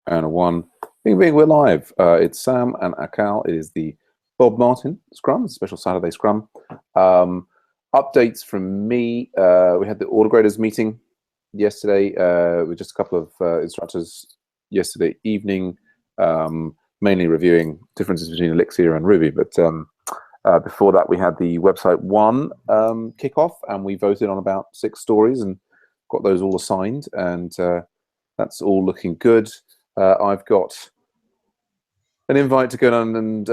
And a one. Bing, bing, we're live. It's Sam and Akal. It is the Bob Martin Scrum, special Saturday Scrum. Updates from me. We had the order graders meeting yesterday with just a couple of instructors yesterday evening, mainly reviewing differences between Elixir and Ruby. But before that, we had the website one kickoff, and we voted on about 6 stories and got those all assigned, and that's all looking good. I've got an invite to go down and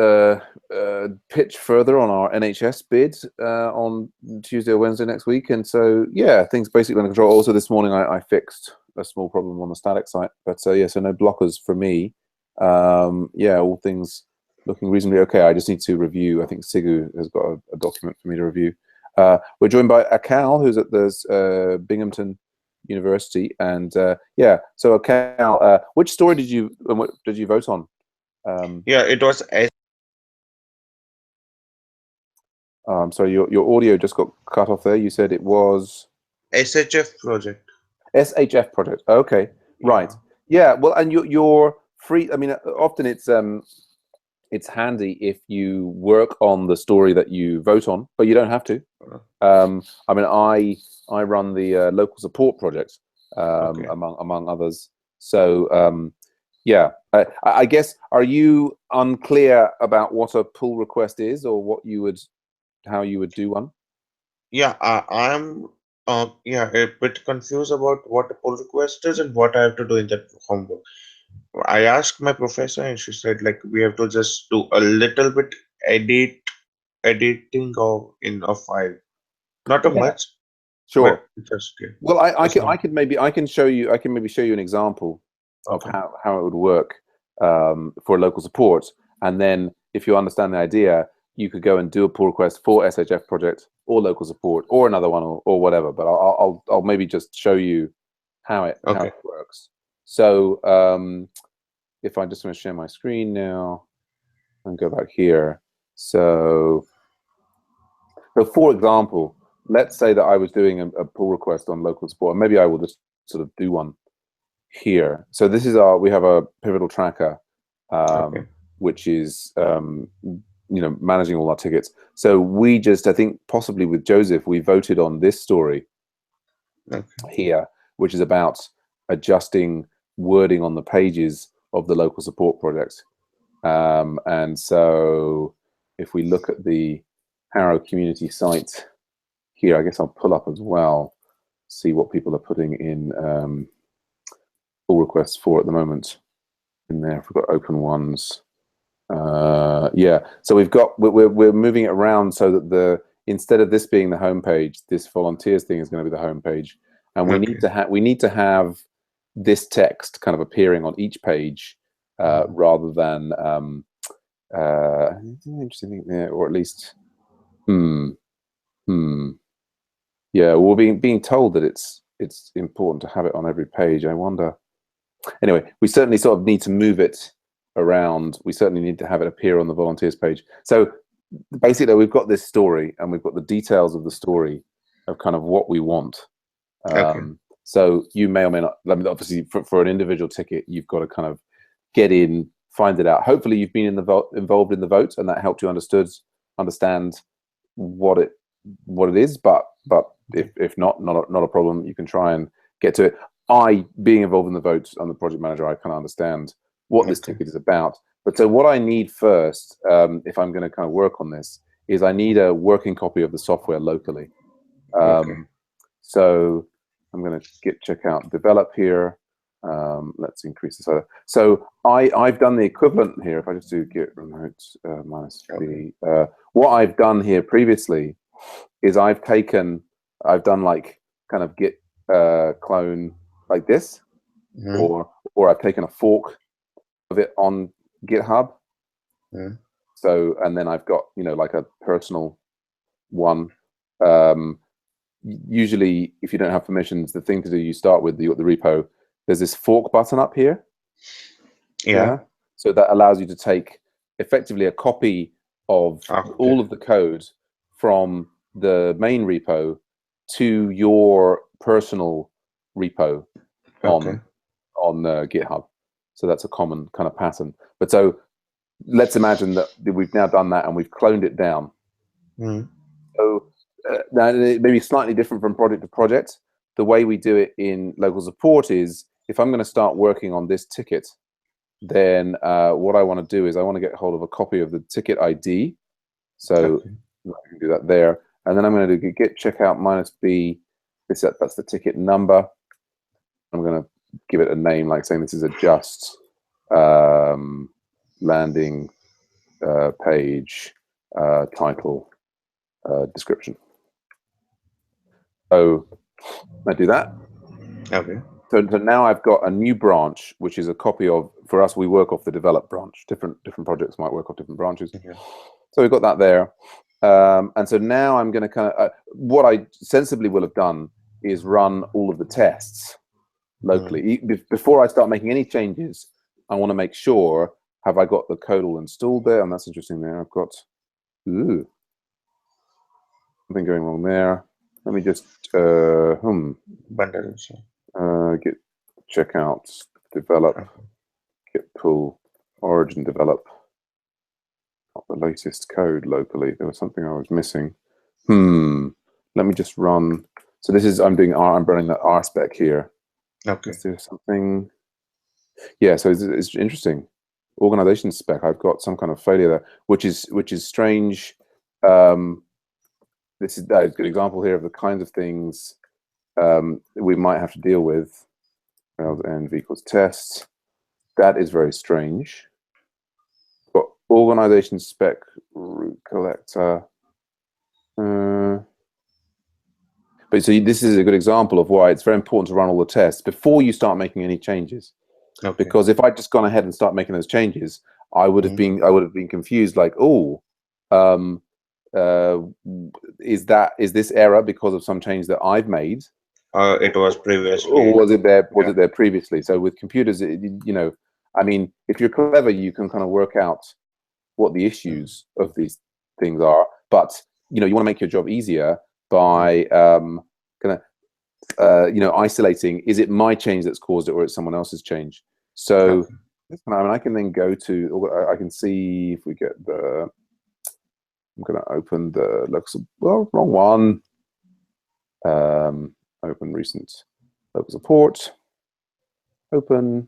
pitch further on our NHS bid on Tuesday or Wednesday next week. And so, yeah, things basically under control. Also, this morning I fixed a small problem on the static site. But yeah, so no blockers for me. Yeah, all things looking reasonably okay. I just need to review. I think Sigu has got a document for me to review. We're joined by Akal, who's at the Binghamton University, and yeah. So, Akal, which story did you vote on? Yeah, it was I'm sorry, your audio just got cut off there. You said it was SHF project. SHF project. Okay, right. Yeah. Well, and you're free. I mean, often it's handy if you work on the story that you vote on, but you don't have to. I mean, I run the local support project among others. So yeah, I guess, are you unclear about what a pull request is, or how you would do one? Yeah, I'm yeah, a bit confused about what a pull request is and what I have to do in that homework. I asked my professor and she said like we have to just do a little bit editing of in a file. Not a Yeah, much, sure. but just Well, I just can maybe show you. I can maybe show you an example of okay. how it would work for local support, and then if you understand the idea, you could go and do a pull request for SHF project or local support or another one or whatever. But I'll maybe just show you how it works. So if I just want to share my screen now and go back here, so for example, let's say that I was doing a pull request on local support, and maybe I will just sort of do one here. So this is we have a pivotal tracker, which is managing all our tickets. So we just, I think possibly with Joseph, we voted on this story here, which is about adjusting wording on the pages of the local support project. And so if we look at the Harrow community site here, I guess I'll pull up as well, see what people are putting in pull requests for at the moment in there. If we've got open ones, yeah. So we're moving it around so that instead of this being the home page, this volunteers thing is going to be the home page, and we need to have this text kind of appearing on each page rather than interesting thing there, or at least yeah, we're being told that it's important to have it on every page. I wonder. Anyway, we certainly sort of need to move it around. We certainly need to have it appear on the volunteers page. So basically, we've got this story, and we've got the details of the story of kind of what we want. So you may or may not. I mean, obviously, for an individual ticket, you've got to kind of get in, find it out. Hopefully, you've been involved in the vote, and that helped you understand what it is. But if not a problem. You can try and get to it. Being involved in the vote, I'm the project manager, I kind of understand what this ticket is about. But so what I need first, if I'm going to kind of work on this, is I need a working copy of the software locally. So I'm going to check out develop here. Let's increase this. So I've done the equivalent here. If I just do git remote -v, what I've done here previously is I've done like kind of git clone like this, or I've taken a fork of it on GitHub. So, and then I've got like a personal one. Usually, if you don't have permissions, the thing to do, you start with the repo. There's this fork button up here. Yeah. So that allows you to take effectively a copy of all of the code from the main repo to your personal repo on GitHub. So that's a common kind of pattern. But so let's imagine that we've now done that and we've cloned it down. So now it may be slightly different from project to project. The way we do it in local support is, if I'm going to start working on this ticket, then what I want to do is I want to get hold of a copy of the ticket ID. So I can do that there. And then I'm going to do git checkout -b. That's the ticket number. I'm going to give it a name, like saying this is a just landing page title description. So I do that. Okay. So now I've got a new branch, which is a copy of, for us, we work off the develop branch. Different projects might work off different branches. So we've got that there. And so now I'm going to kind of, what I sensibly will have done is run all of the tests locally. Before I start making any changes, I want to make sure, have I got the code all installed there? And that's interesting there. I've got, something going wrong there. Let me just, git checkout, develop, git pull, origin develop. Not the latest code locally. There was something I was missing. Let me just run. So this is, I'm running that R spec here. Okay. Is there something? Yeah, so it's interesting. Organization spec, I've got some kind of failure there, which is strange. This is a good example here of the kinds of things we might have to deal with. Env equals test. That is very strange. Got organization spec root collector. But so this is a good example of why it's very important to run all the tests before you start making any changes. Okay. Because if I'd just gone ahead and start making those changes, I would have been confused. Like, is this error because of some change that I've made? It was previously. Or was it there? Was it there previously? So with computers, you know, I mean, if you're clever, you can kind of work out what the issues of these things are. But you know, you want to make your job easier by isolating. Is it my change that's caused it, or it's someone else's change? So I mean, I can then go to. I can see if we get the. I'm going to open the wrong one. Open recent local support. Open.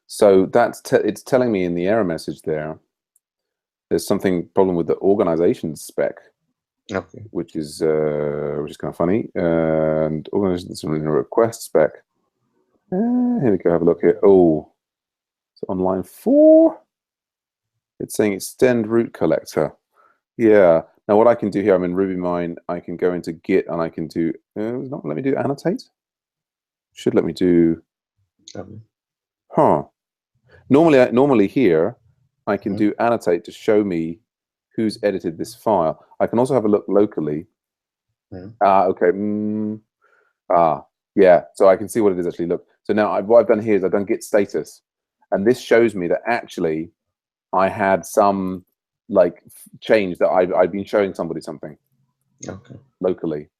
So that's it's telling me in the error message there's something problem with the organization spec, which is kind of funny. And organization in a request spec. Here we go. Have a look here. Oh, so on line 4, it's saying extend root collector. Yeah. Now what I can do here, I'm in RubyMine. I can go into Git and I can do. It's not let me do annotate. Should let me do. Normally here, I can do annotate to show me who's edited this file. I can also have a look locally. Okay. Yeah. So I can see what it is actually. Look. So now what I've done here is I've done git status, and this shows me that actually I had some like change that I've been showing somebody something locally.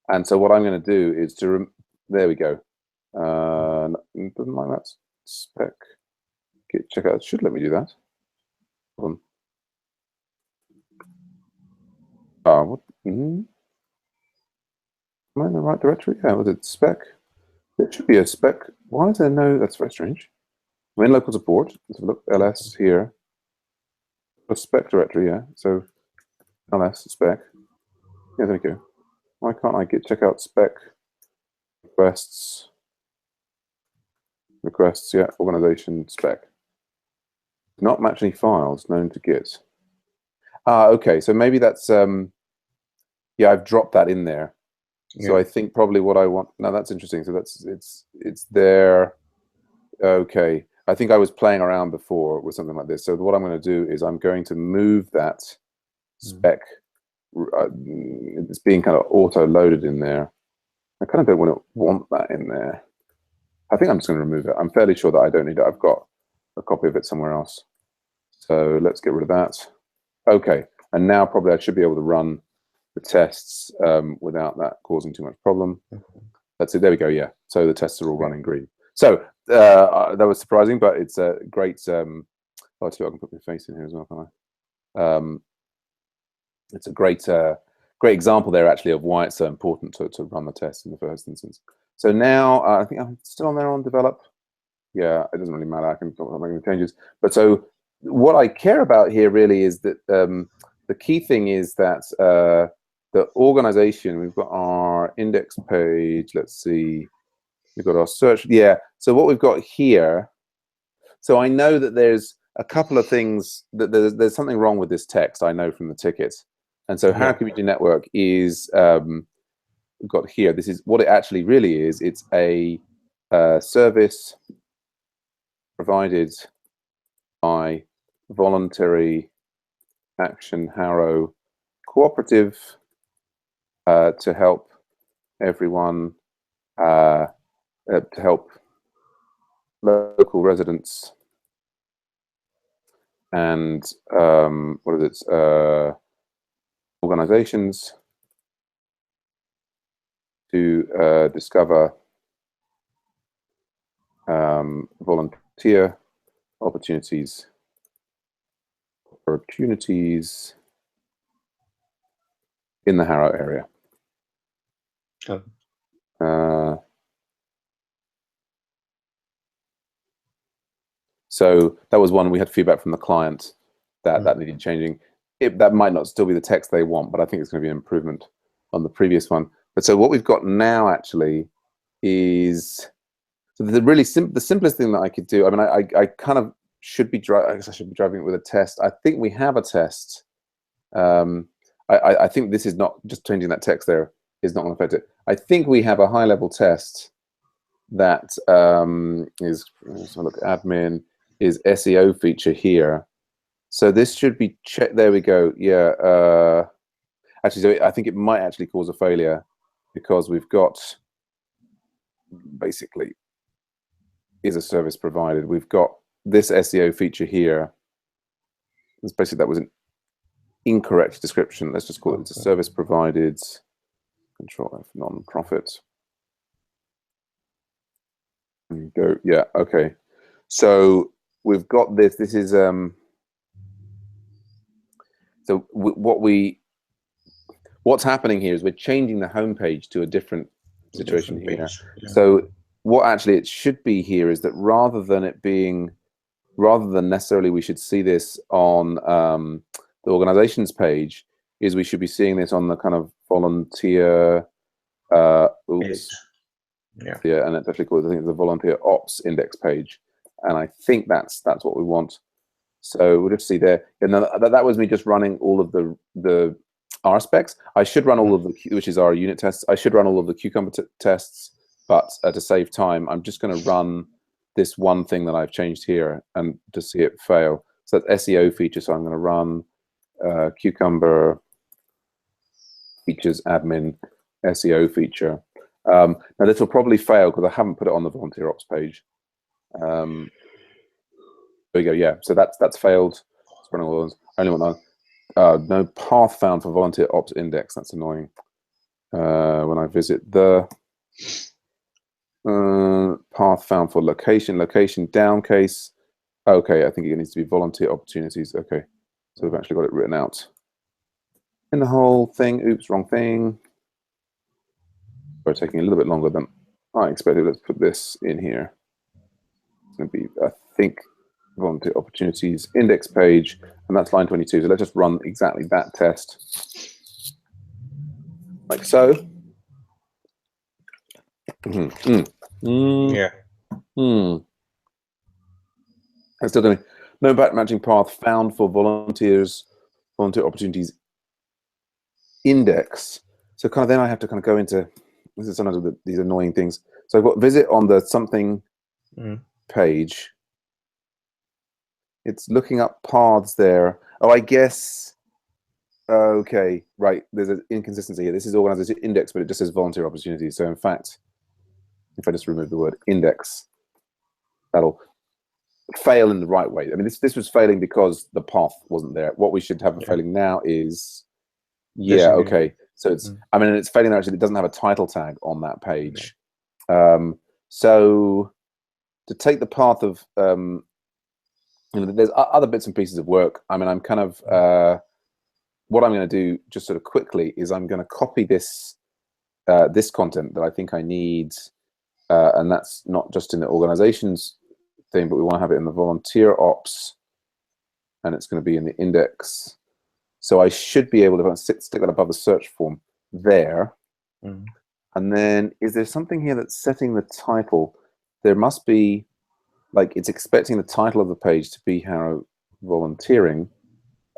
And so what I'm going to do is there we go. Doesn't like that spec. Git checkout should let me do that. Hold on. What? Am I in the right directory? Yeah, was it spec? There should be a spec. Why is there no? That's very strange. I'm in local support. Let's have a look. LS here. A spec directory, yeah. So LS spec. Yeah, there we go. Why can't I git checkout spec requests? Yeah, organization spec. Not match any files known to Git. Okay, so maybe that's yeah, I've dropped that in there. So I think probably what I want. No, that's interesting. So it's there. Okay, I think I was playing around before with something like this. So what I'm going to do is I'm going to move that spec. It's being kind of auto loaded in there. I kind of don't want that in there. I think I'm just going to remove it. I'm fairly sure that I don't need it. I've got a copy of it somewhere else. So let's get rid of that. Okay, and now probably I should be able to run the tests without that causing too much problem. That's it. There we go. Yeah. So the tests are all running green. So that was surprising, but it's a great. Oh, I can put my face in here as well, can I? It's a great example there actually of why it's so important to run the test in the first instance. So now I think I'm still on there on develop. Yeah, it doesn't really matter. I can make any changes. But so what I care about here really is that the key thing is that the organization, we've got our index page. Let's see, we've got our search. Yeah. So what we've got here. So I know that there's a couple of things that there's something wrong with this text. I know from the ticket. And so Harrow Community Network is we've got here. This is what it actually really is. It's a service provided by Voluntary Action Harrow Cooperative to help everyone, to help local residents and what is it? Organizations to discover volunteer opportunities in the Harrow area. So that was one we had feedback from the client that needed changing. That might not still be the text they want, but I think it's going to be an improvement on the previous one. But so what we've got now actually is so the simplest thing that I could do. I mean, I kind of should be I guess I should be driving it with a test. I think we have a test. I think this is not just changing that text there is not going to affect it. I think we have a high level test that is, let's look, admin is SEO feature here. So this should be checked. There we go. Yeah. Actually, so I think it might actually cause a failure because we've got basically is a service provided. We've got this SEO feature here. It's basically that was an incorrect description. Let's just call it a service provided. Control F, non-profit. Go. Yeah. Okay. So we've got this. This is so what's happening here is we're changing the homepage to a different situation here. Yeah. So what actually it should be here is that rather than necessarily we should see this on the organizations page, is we should be seeing this on the kind of volunteer. Yeah, and it's actually called, I think, the volunteer ops index page, and I think that's what we want. So we'll just see there, and that was me just running all of the R specs. I should run all of the, which is our unit tests. I should run all of the Cucumber tests, but to save time, I'm just going to run this one thing that I've changed here and to see it fail. So that's SEO feature. So I'm going to run Cucumber features admin SEO feature. Now this will probably fail because I haven't put it on the volunteer ops page. There we go. Yeah, so that's failed. It's running all those. Only one. No path found for volunteer ops index. That's annoying. When I visit the path found for location down case. Okay, I think it needs to be volunteer opportunities. Okay, so we've actually got it written out in the whole thing. Oops, wrong thing. We're taking a little bit longer than I expected. Let's put this in here. It's going to be, I think, volunteer opportunities index page, and that's line 22. So let's just run exactly that test, like so. Yeah. It's still doing no back matching path found for volunteer opportunities index. So kind of then I have to kind of go into, this is sometimes with these annoying things. So I've got visit on the something page. It's looking up paths there. Oh, I guess, okay, right. There's an inconsistency here. This is organization index, but it just says volunteer opportunities. So in fact, if I just remove the word index, that'll fail in the right way. I mean, this was failing because the path wasn't there. What we should have failing now is, yeah, okay. So it's, I mean, it's failing there actually. It doesn't have a title tag on that page. So to take the path of there's other bits and pieces of work. I mean, I'm kind of what I'm going to do just sort of quickly is I'm going to copy this this content that I think I need, and that's not just in the organizations thing, but we want to have it in the volunteer ops, and it's going to be in the index. So I should be able to stick that above the search form there. And then is there something here that's setting the title? There must be, like, it's expecting the title of the page to be Harrow Volunteering,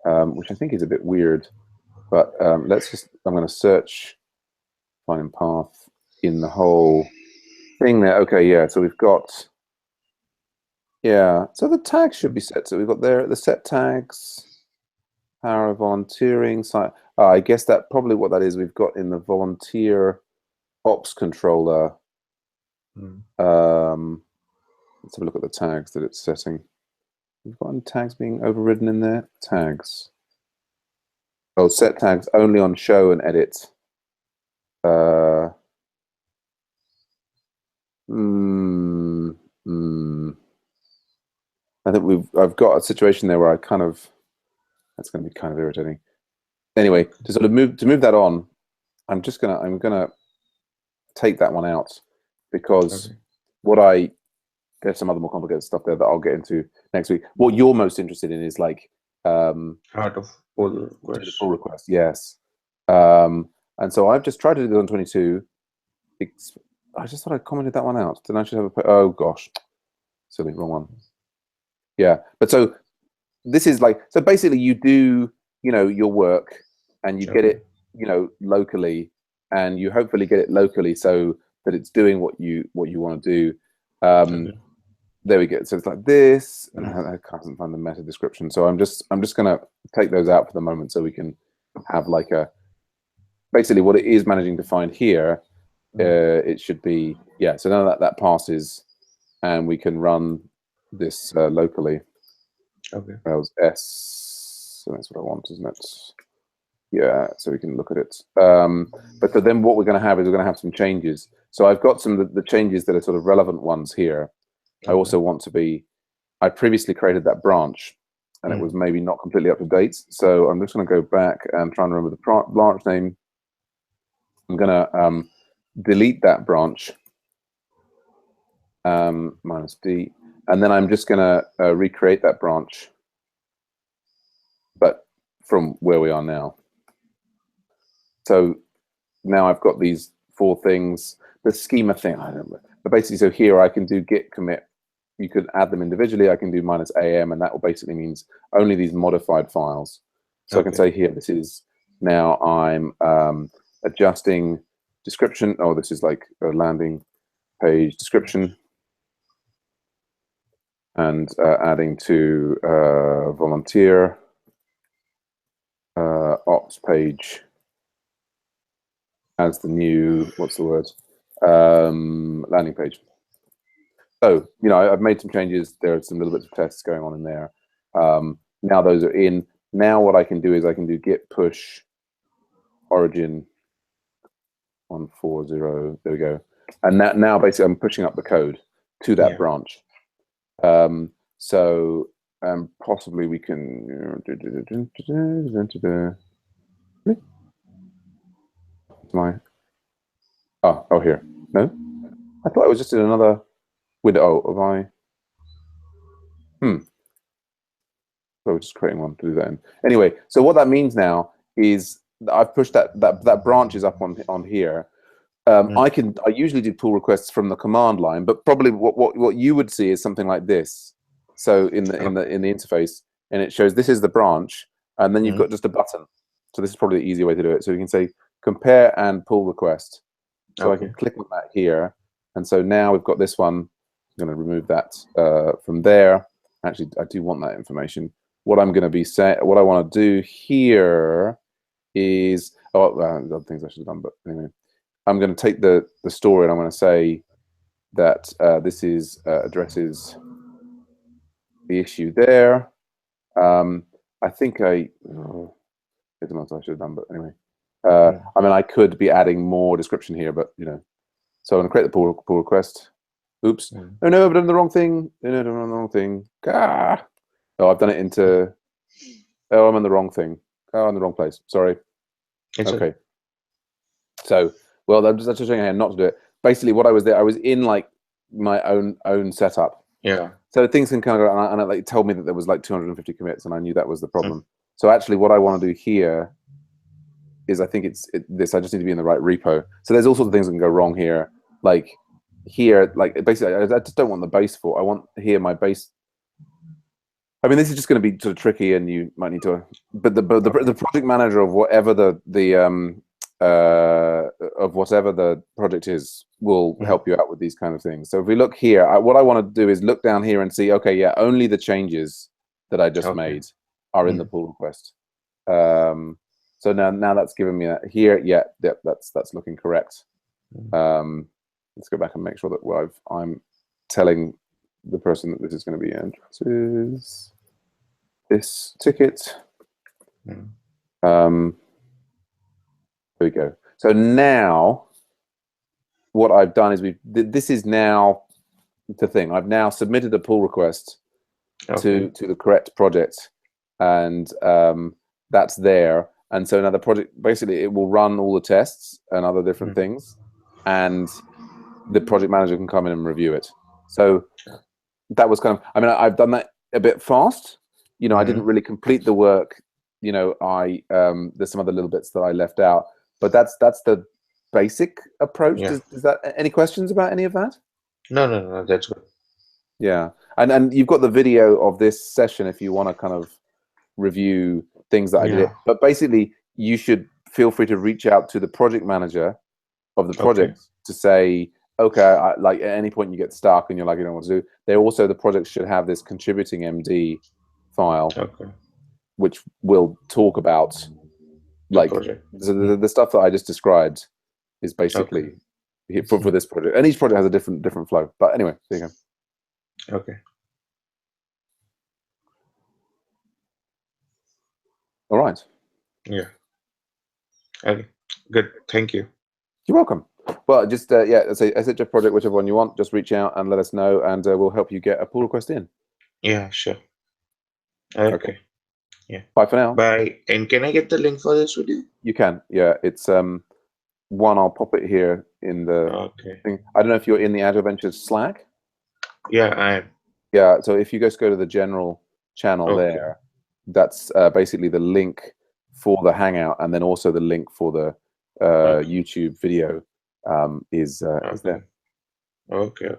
which I think is a bit weird. But let's just, I'm going to search finding path in the whole thing there. Okay, yeah, so we've got, yeah, so the tags should be set. So we've got there the set tags, Harrow Volunteering site. I guess that probably what that is, we've got in the volunteer ops controller. Let's have a look at the tags that it's setting. We've got any tags being overridden in there. Tags. Oh, set tags only on show and edit. I think I've got a situation there where I kind of, that's going to be kind of irritating. Anyway, to sort of move that on, I'm gonna take that one out, because there's some other more complicated stuff there that I'll get into next week. What you're most interested in is like Heart of pull request. Pull request, yes. And so I've just tried to do this on 22. I just thought I commented that one out. Then I should have oh gosh, silly, wrong one. Yeah, but so this is like, so basically you do, your work and you get it, locally, and you hopefully get it locally so that it's doing what you want to do. There we go. So it's like this, and I can't find the meta description. So I'm just gonna take those out for the moment so we can have like basically what it is managing to find here. It should be, yeah. So now that passes, and we can run this locally. Okay. Browse S. So that's what I want, isn't it? Yeah. So we can look at it. But so then what we're going to have is we're going to have some changes. So I've got some of the changes that are sort of relevant ones here. I also want to be, I previously created that branch and it was maybe not completely up to date. So I'm just going to go back and try and remember the branch name. I'm going to delete that branch, -D, and then I'm just going to recreate that branch, but from where we are now. So now I've got these 4 things. The schema thing, I don't know. But basically, so here I can do git commit. You could add them individually. I can do -am, and that will basically means only these modified files. So I can say here, this is now I'm adjusting description. Oh, this is like a landing page description, and adding to volunteer ops page as the new, what's the word, landing page. So, I've made some changes. There are some little bits of tests going on in there. Now those are in. Now what I can do is I can do git push origin 140. There we go. And that now basically I'm pushing up the code to that branch. So possibly we can oh here. No? I thought it was just in another window. Oh, have I? So we're just creating one to do that in. Anyway, so what that means now is I've pushed that branch is up on here. I usually do pull requests from the command line, but probably what you would see is something like this. So in the interface, and it shows this is the branch, and then you've got just a button. So this is probably the easy way to do it. So you can say compare and pull request. So I can click on that here, and so now we've got this one. I'm going to remove that from there. Actually, I do want that information. What I'm going to be saying, what I want to do here is, other things I should have done, but anyway, I'm going to take the story and I'm going to say that this is addresses the issue there. I think I should have done, but anyway, I mean, I could be adding more description here, but so I'm going to create the pull request. Oops. Oh no, I've done the wrong thing. No, no, I've done the wrong thing. Ah. Oh, I've done it into. Oh, I'm on the wrong thing. Oh, I'm in the wrong place. Sorry. It's Okay. So, well, that's just showing you how not to do it. Basically, what I was in like my own setup. Yeah. So things can kind of go, and it like told me that there was like 250 commits, and I knew that was the problem. So actually, what I want to do here is I think this. I just need to be in the right repo. So there's all sorts of things that can go wrong here. Like here, like basically, I just don't want the base for. I want here my base. I mean, this is just going to be sort of tricky, and you might need to. But the project manager of whatever of whatever the project is will help you out with these kind of things. So if we look here, what I want to do is look down here and see. Okay, yeah, only the changes that I just made are in the pull request. So now that's given me that here. Yeah, that's looking correct. Let's go back and make sure that I'm telling the person that this is going to be addresses this ticket. There we go. So now what I've done is this is now the thing. I've now submitted a pull request to the correct project, and that's there. And so now the project, basically it will run all the tests and other different things, and the project manager can come in and review it. So that was kind of, I mean, I've done that a bit fast. You know, I didn't really complete the work. You know, there's some other little bits that I left out, but that's the basic approach. Yeah. Does that, any questions about any of that? No, that's good. Yeah, and you've got the video of this session if you want to kind of review things that I did. But basically, you should feel free to reach out to the project manager of the project to say, okay, like at any point you get stuck and you're like, you don't know what to do. The project should have this contributing MD file, which will talk about like the stuff that I just described is basically for this project, and each project has a different flow. But anyway, there you go. Okay. All right. Yeah. Okay. Good. Thank you. You're welcome. Well, just yeah, say SHF project, whichever one you want. Just reach out and let us know, and we'll help you get a pull request in. Yeah, sure. Okay. Yeah. Bye for now. Bye. And can I get the link for this video? You can. Yeah, it's one. I'll pop it here in the thing. I don't know if you're in the Agile Ventures Slack. Yeah, I am. Yeah. So if you just go to the general channel there, that's basically the link for the Hangout, and then also the link for the YouTube video is there. Okay.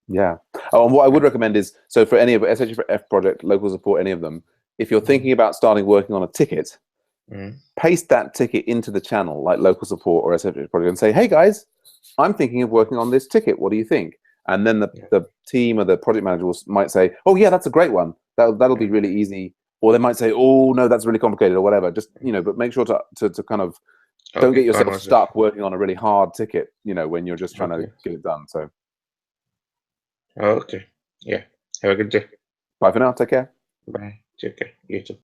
Yeah. Oh, and what I would recommend is, so for any of SHF project, local support, any of them, if you're thinking about starting working on a ticket, paste that ticket into the channel, like local support or SHF project, and say, hey guys, I'm thinking of working on this ticket. What do you think? And then the team or the project manager might say, oh yeah, that's a great one. That'll be really easy. Or they might say, oh no, that's really complicated or whatever. Just, you know, but make sure to kind of don't get yourself stuck working on a really hard ticket, you know, when you're just trying to get it done. So. Okay. Yeah. Have a good day. Bye for now. Take care. Bye. Take care. You too.